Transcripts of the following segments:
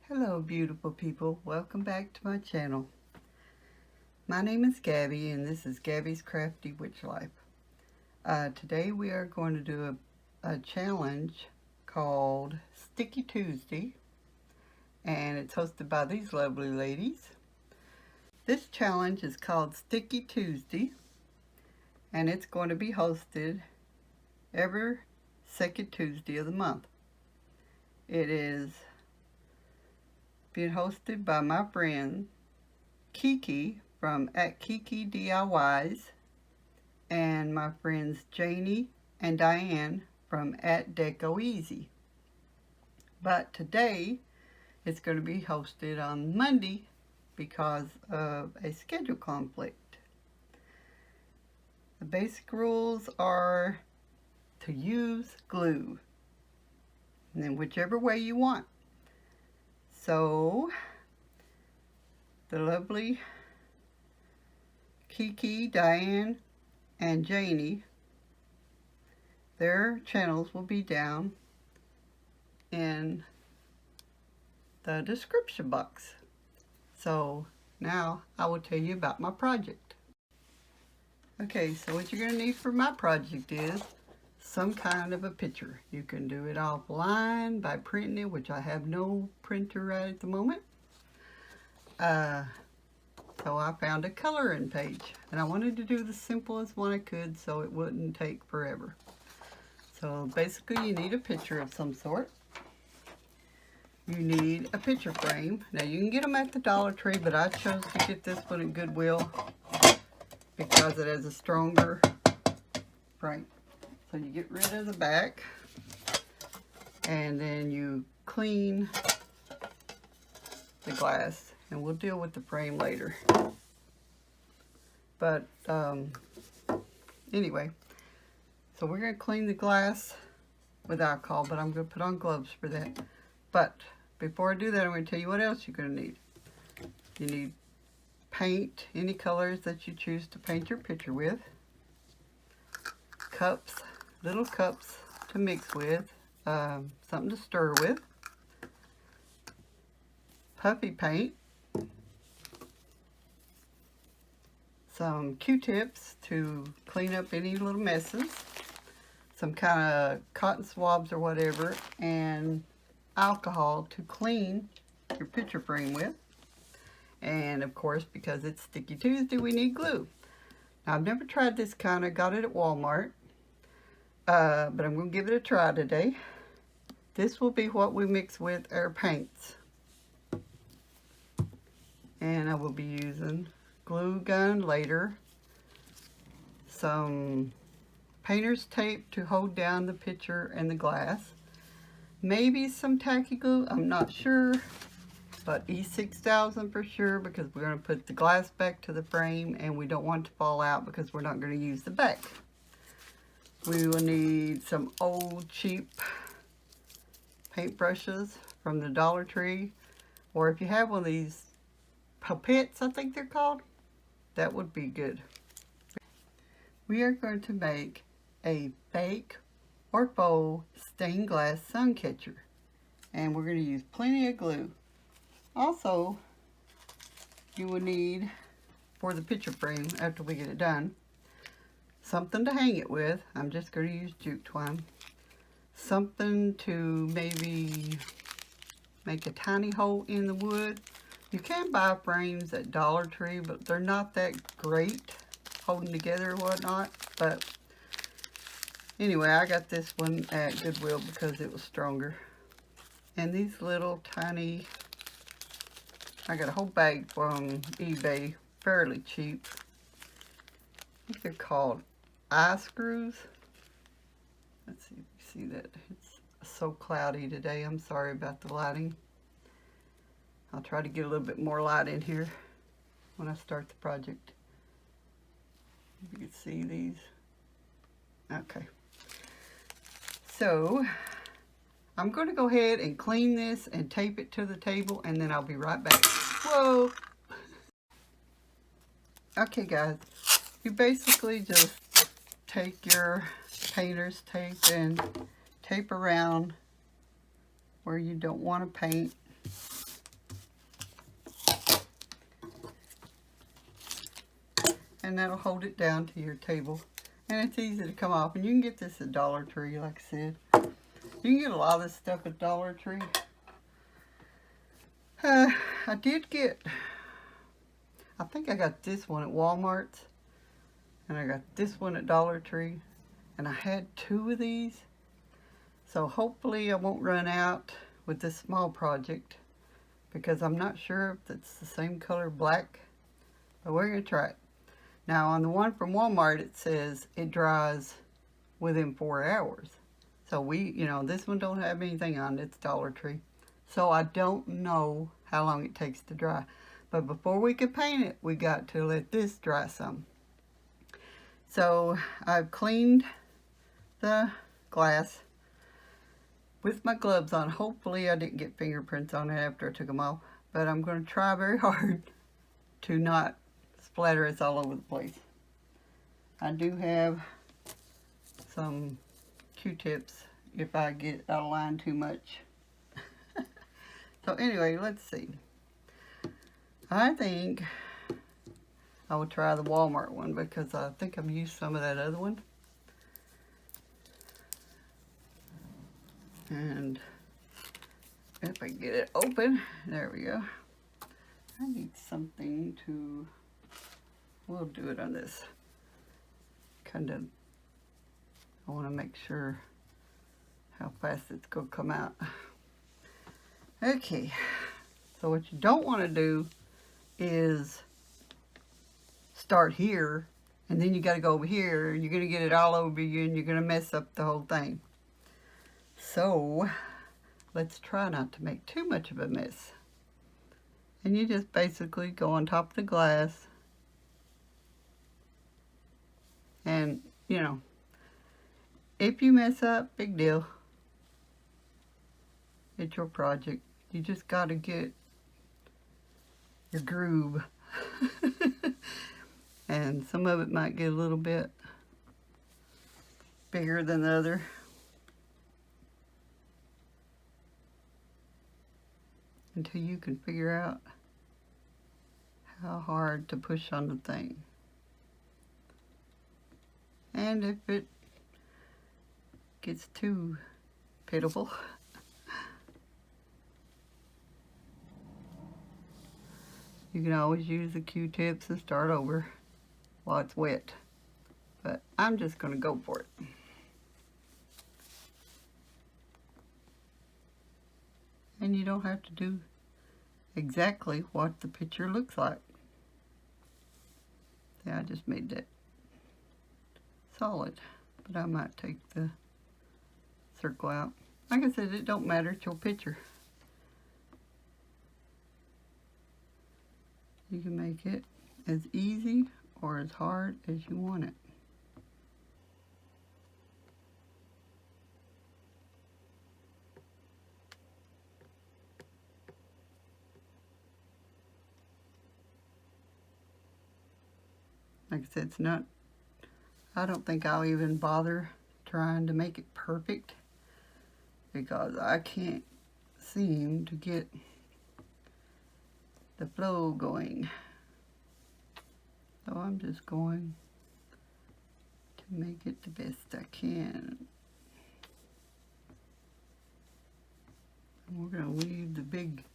Hello beautiful people, welcome back to my channel. My name is Gabby and this is Gabby's Crafty Witch Life. Today we are going to do a challenge called Sticky Tuesday, and it's hosted by these lovely ladies. This challenge is called Sticky Tuesday and it's going to be hosted every second Tuesday of the month. It is being hosted by my friend Kiki from @KikiDIYs and my friends Janie and Diane from @DecoEasy. But today it's going to be hosted on Monday because of a schedule conflict. The basic rules are to use glue, and then whichever way you want. So, the lovely Kiki, Diane, and Janie, their channels will be down in the description box. So, now I will tell you about my project. Okay, so what you're going to need for my project is some kind of a picture. You can do it offline by printing it, which I have no printer right at the moment. So I found a coloring page, and I wanted to do the simplest one I could so it wouldn't take forever. So basically you need a picture of some sort. You need a picture frame. Now you can get them at the Dollar Tree, but I chose to get this one at Goodwill because it has a stronger frame. So you get rid of the back, and then you clean the glass, and we'll deal with the frame later. But anyway, so we're going to clean the glass with alcohol, but I'm going to put on gloves for that. But before I do that, I'm going to tell you what else you're going to need. You need paint, any colors that you choose to paint your picture with, cups, little cups to mix with, something to stir with, puffy paint, some Q-tips to clean up any little messes, some kind of cotton swabs or whatever, and alcohol to clean your picture frame with. And of course, because it's Sticky Tuesday, we need glue. Now, I've never tried this kind. I got it at Walmart. But I'm going to give it a try today. This will be what we mix with our paints. And I will be using glue gun later. Some painter's tape to hold down the picture and the glass. Maybe some tacky glue, I'm not sure. But E6000 for sure, because we're going to put the glass back to the frame and we don't want it to fall out because we're not going to use the back. We will need some old cheap paintbrushes from the Dollar Tree, or if you have one of these pipettes, I think they're called, that would be good. We are going to make a fake or faux stained glass sun catcher, and we're going to use plenty of glue. Also, you will need, for the picture frame after we get it done, something to hang it with. I'm just going to use jute twine. Something to maybe make a tiny hole in the wood. You can buy frames at Dollar Tree, but they're not that great holding together or whatnot. But anyway, I got this one at Goodwill because it was stronger. And these little tiny, I got a whole bag from eBay, fairly cheap. I think they're called eye screws. Let's see if you see that. It's so cloudy today. I'm sorry about the lighting. I'll try to get a little bit more light in here when I start the project. If you can see these. Okay. So I'm going to go ahead and clean this and tape it to the table, and then I'll be right back. Whoa! Okay guys, you basically just take your painter's tape and tape around where you don't want to paint. and that'll hold it down to your table. And it's easy to come off. And you can get this at Dollar Tree, like I said. You can get a lot of this stuff at Dollar Tree. I did get, I think I got this one at Walmart's. And I got this one at Dollar Tree. And I had 2 of these. So hopefully I won't run out with this small project. Because I'm not sure if it's the same color black. But we're going to try it. Now on the one from Walmart it says it dries within 4 hours. So this one don't have anything on it. It's Dollar Tree. So I don't know how long it takes to dry. But before we could paint it, we got to let this dry some. So I've cleaned the glass with my gloves on. Hopefully I didn't get fingerprints on it after I took them off. But I'm going to try very hard to not splatter it's all over the place. I do have some Q-tips if I get out of line too much. So anyway, let's see. I think I will try the Walmart one because I think I've used some of that other one. And if I get it open, there we go. I need something to, we'll do it on this. Kind of, I want to make sure how fast it's going to come out. Okay, so what you don't want to do is start here and then you got to go over here. You're going to get it all over you and you're going to mess up the whole thing. So let's try not to make too much of a mess. And you just basically go on top of the glass. And, if you mess up, big deal. It's your project. You just got to get your groove. And some of it might get a little bit bigger than the other. Until you can figure out how hard to push on the thing. And if it gets too pitiful, you can always use the Q-tips and start over while it's wet. But I'm just going to go for it. And you don't have to do exactly what the picture looks like. Yeah, I just made that solid. But I might take the circle out. Like I said, it don't matter, it's your picture. You can make it as easy or as hard as you want it. Like I said, it's not, I don't think I'll even bother trying to make it perfect because I can't seem to get the flow going. So I'm just going to make it the best I can. And we're going to leave the big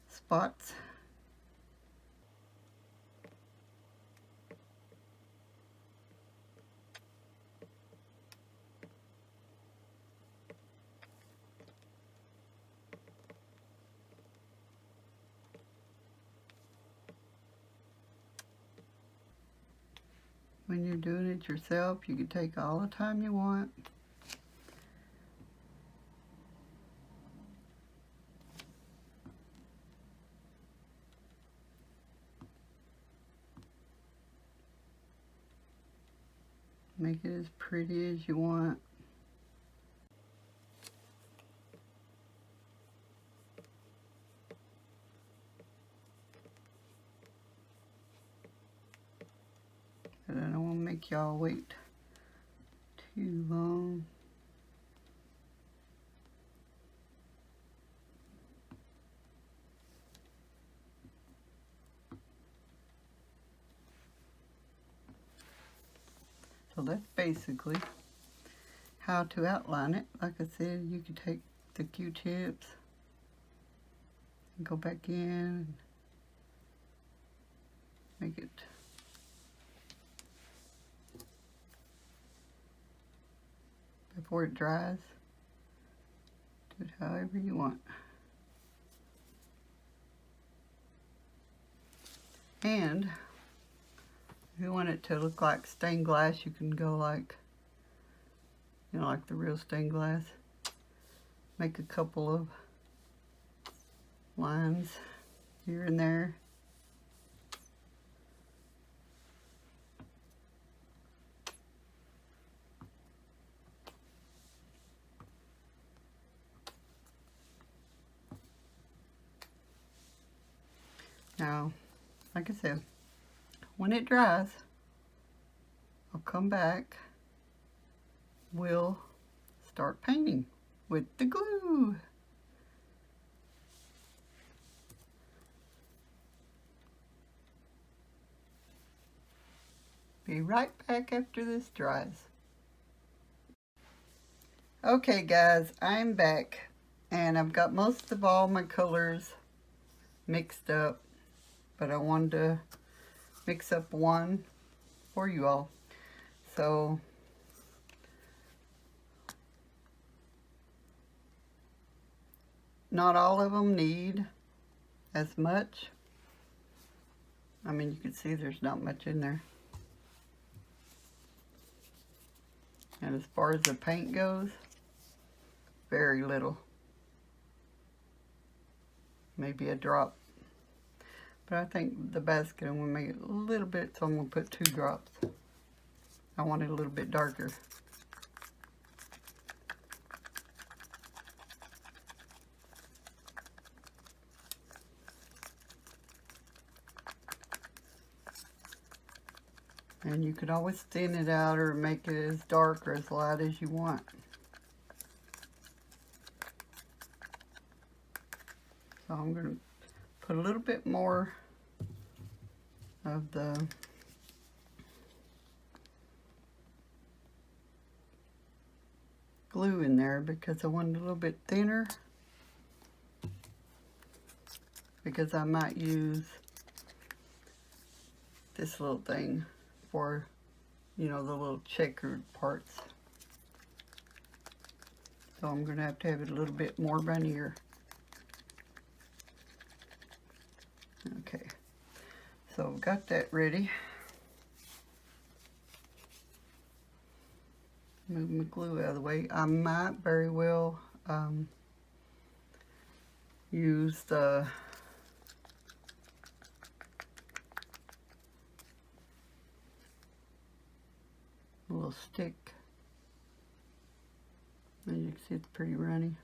spots. When you're doing it yourself, you can take all the time you want. Make it as pretty as you want. But I don't want to make y'all wait too long. So that's basically how to outline it. Like I said, you can take the Q-tips and go back in and make it before it dries. Do it however you want. And if you want it to look like stained glass, you can go like, you know, like the real stained glass. Make a couple of lines here and there. Now, like I said, when it dries, I'll come back. We'll start painting with the glue. Be right back after this dries. Okay guys, I'm back and I've got most of all my colors mixed up, but I wanted to mix up one for you all. So not all of them need as much. I mean, you can see there's not much in there. And as far as the paint goes, very little. Maybe a drop. But I think the basket, I'm going to make it a little bit, so I'm going to put 2 drops. I want it a little bit darker. And you could always thin it out or make it as dark or as light as you want. So I'm going to put a little bit more of the glue in there because I want it a little bit thinner, because I might use this little thing for, you know, the little checkered parts. So I'm going to have it a little bit more runnier. Okay, so I've got that ready. Move my glue out of the way. I might very well use the little stick. As you can see, it's pretty runny.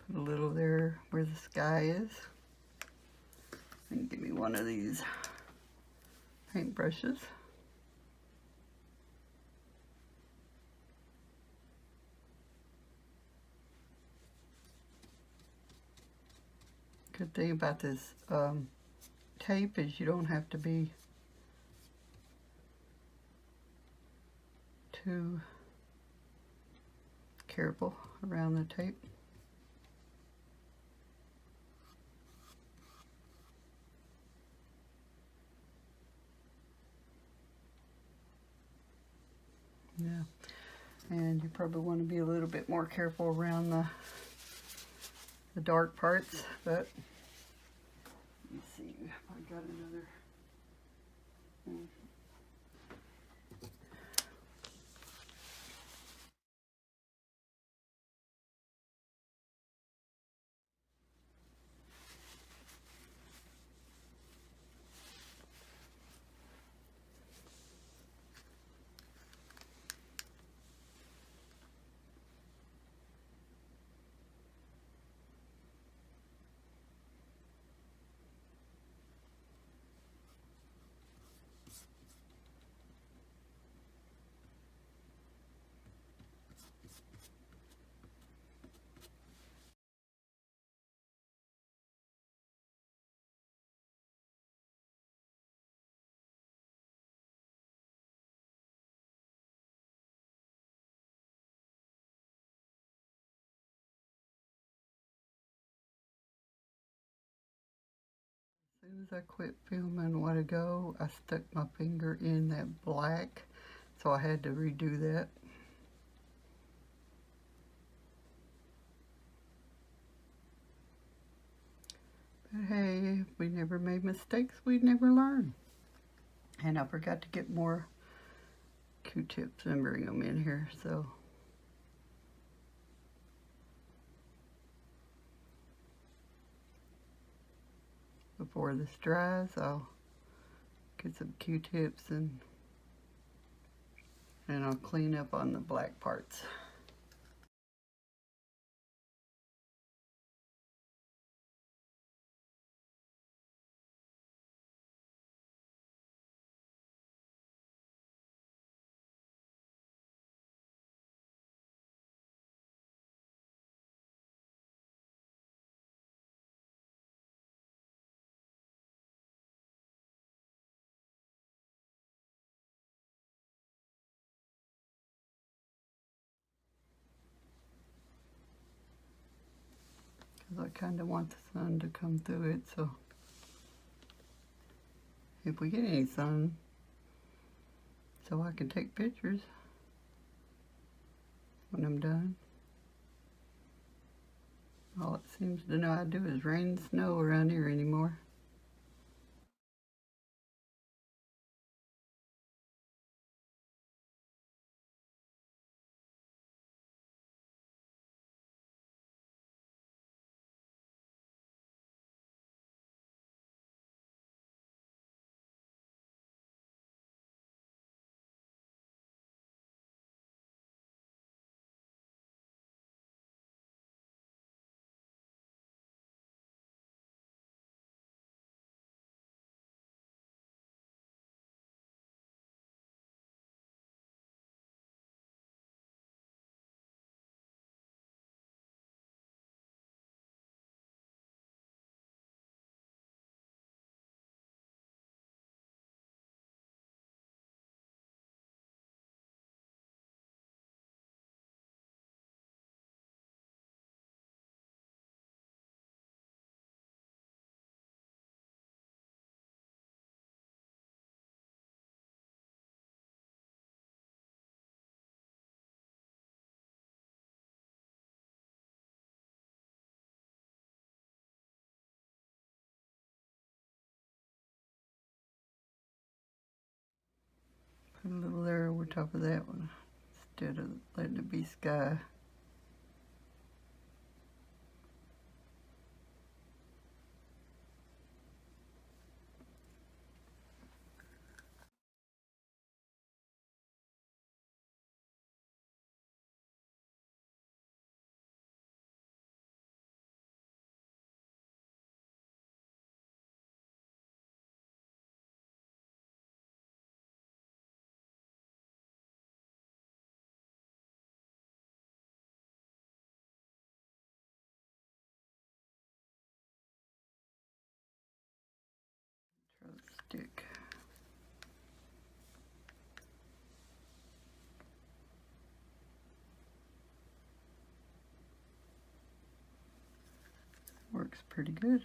Put a little there where the sky is. And give me one of these paint brushes. Good thing about this tape is you don't have to be too careful around the tape. Yeah, and you probably want to be a little bit more careful around the dark parts, but let me see if I got another one. As soon as I quit filming a while ago, I stuck my finger in that black, so I had to redo that. But hey, if we never made mistakes, we'd never learn. And I forgot to get more Q-tips and bring them in here, so. Before this dries, I'll get some Q-tips and I'll clean up on the black parts. Because I kind of want the sun to come through it, so if we get any sun, so I can take pictures when I'm done. All it seems to know how to do is rain and snow around here anymore. Put a little there over top of that one instead of letting it be sky. Try to stick. Works pretty good.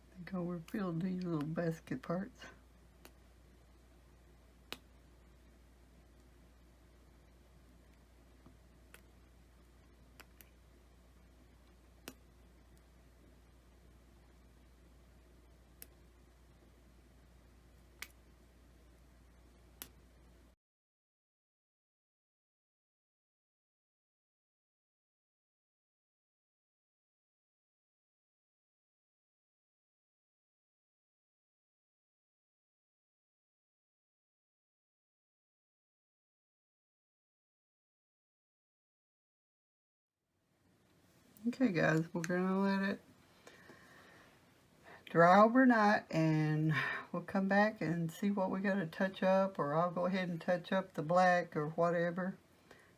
I think I'll refill these little basket parts. Okay guys, we're gonna let it dry overnight and we'll come back and see what we gotta touch up, or I'll go ahead and touch up the black or whatever,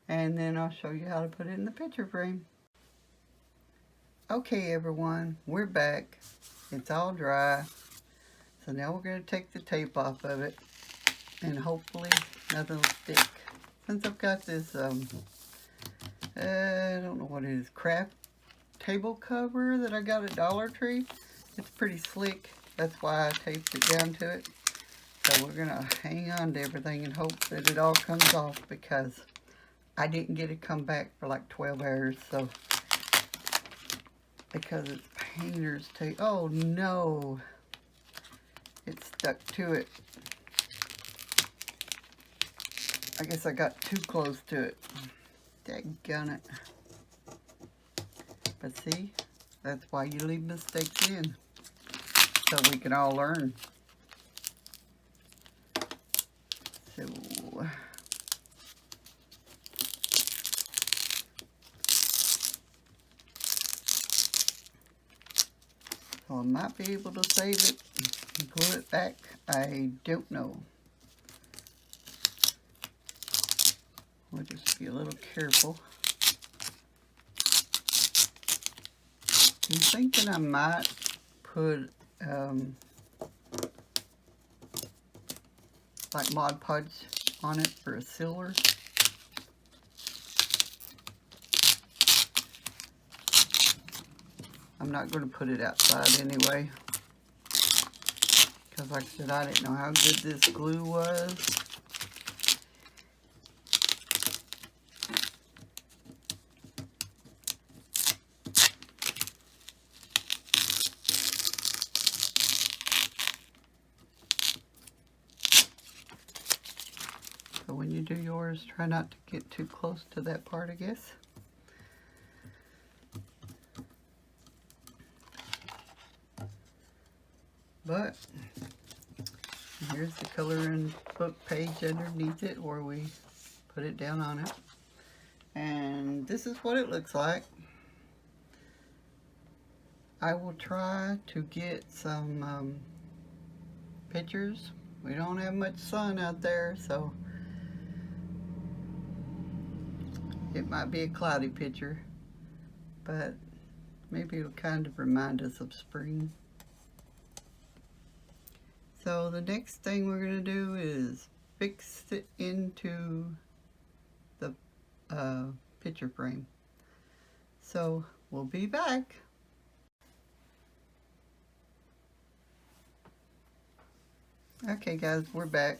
and then I'll show you how to put it in the picture frame. Okay everyone, we're back. It's all dry. So now we're going to take the tape off of it, and hopefully nothing will stick. Since I've got this, I don't know what it is, craft table cover that I got at Dollar Tree. It's pretty slick. That's why I taped it down to it. So we're going to hang on to everything and hope that it all comes off, because I didn't get it come back for like 12 hours. So, because it's painter's tape. Oh no. It stuck to it. I guess I got too close to it. Daggone it. But see, that's why you leave mistakes in. So we can all learn. So I might be able to save it and glue it back. I don't know. We'll just be a little careful. I'm thinking I might put like Mod Podge on it for a sealer. I'm not going to put it outside anyway, because like I said, I didn't know how good this glue was. So when you do yours, try not to get too close to that part, I guess. But here's the coloring book page underneath it, where we put it down on it. And this is what it looks like. I will try to get some pictures. We don't have much sun out there, so it might be a cloudy picture, but maybe it'll kind of remind us of spring. So the next thing we're going to do is fix it into the picture frame. So we'll be back. Okay guys, we're back.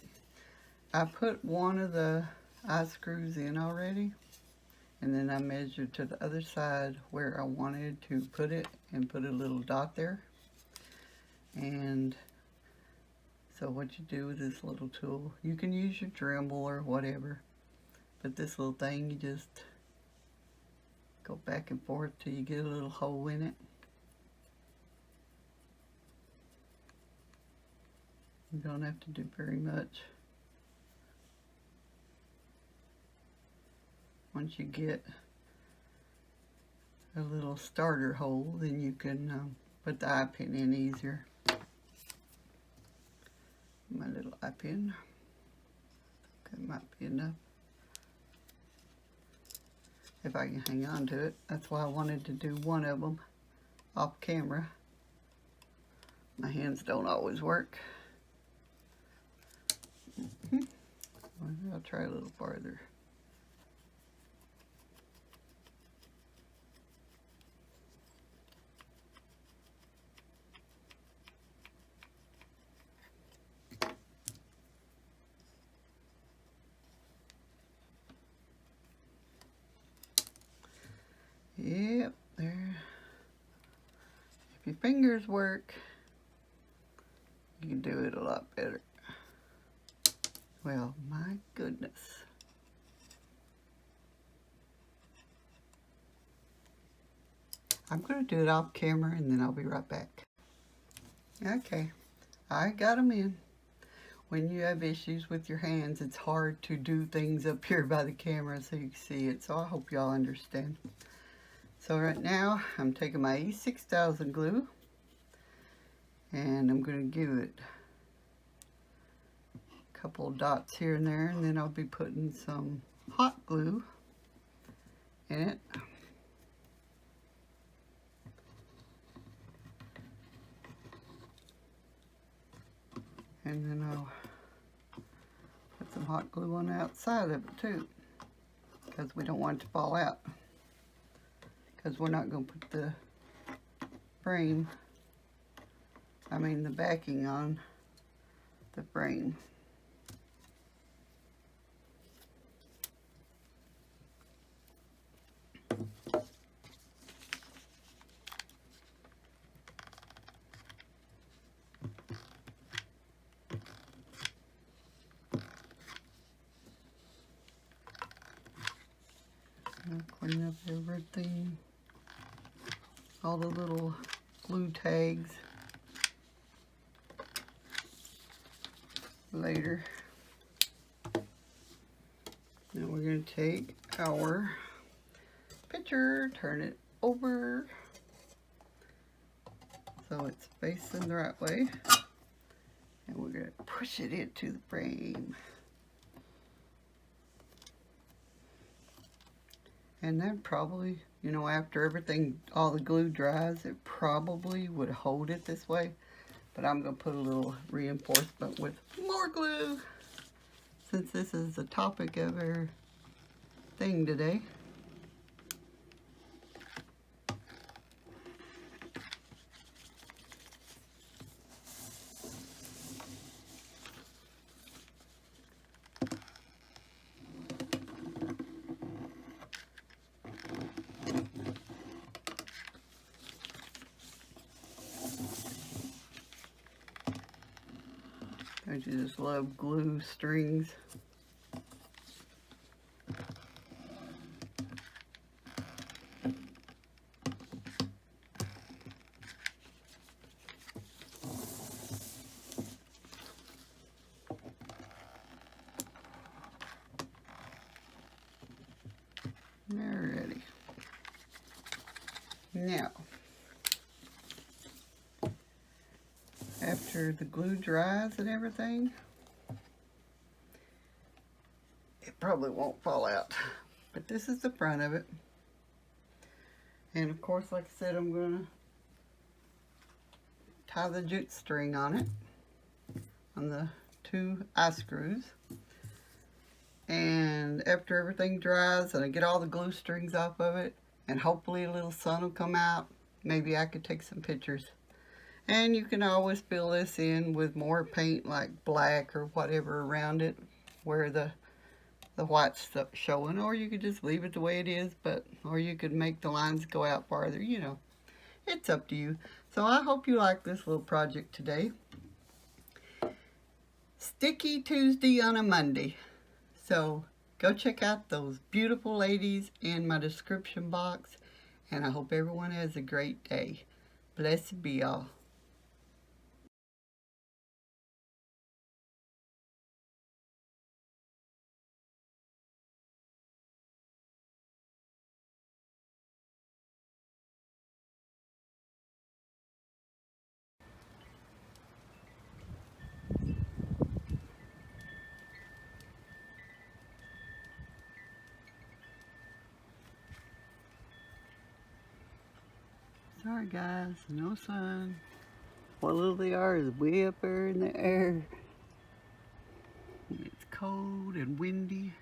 I put one of the eye screws in already, and then I measured to the other side where I wanted to put it and put a little dot there. And so what you do with this little tool, you can use your Dremel or whatever, but this little thing, you just go back and forth till you get a little hole in it. You don't have to do very much. Once you get a little starter hole, then you can put the eye pin in easier. My little eye pin. That might be enough. If I can hang on to it. That's why I wanted to do one of them off camera. My hands don't always work. I'll try a little farther. Yep, there. If your fingers work, you can do it a lot better. Well, my goodness. I'm going to do it off camera and then I'll be right back. Okay, I got them in. When you have issues with your hands, it's hard to do things up here by the camera so you can see it. So I hope y'all understand. So right now, I'm taking my E6000 glue and I'm going to give it a couple of dots here and there, and then I'll be putting some hot glue in it. outside of it too, because we don't want it to fall out, because we're not going to put the frame, the backing on the frame. I'll clean up everything, all the little glue tags later. Now we're going to take our picture, turn it over so it's facing the right way, and we're going to push it into the frame. And then probably, after everything, all the glue dries, it probably would hold it this way. But I'm going to put a little reinforcement with more glue, since this is the topic of our thing today. I just love glue strings. Alrighty. Now, after the glue dries and everything, it probably won't fall out, but this is the front of it. And of course, like I said, I'm going to tie the jute string on it, on the 2 eye screws. And after everything dries and I get all the glue strings off of it, and hopefully a little sun will come out, maybe I could take some pictures. And you can always fill this in with more paint, like black or whatever around it, where the white's stuff showing, or you could just leave it the way it is, or you could make the lines go out farther, it's up to you. So I hope you like this little project today. Sticky Tuesday on a Monday. So go check out those beautiful ladies in my description box, and I hope everyone has a great day. Blessed be all. Sorry guys, no sun. What little they are is way up there in the air. It's cold and windy.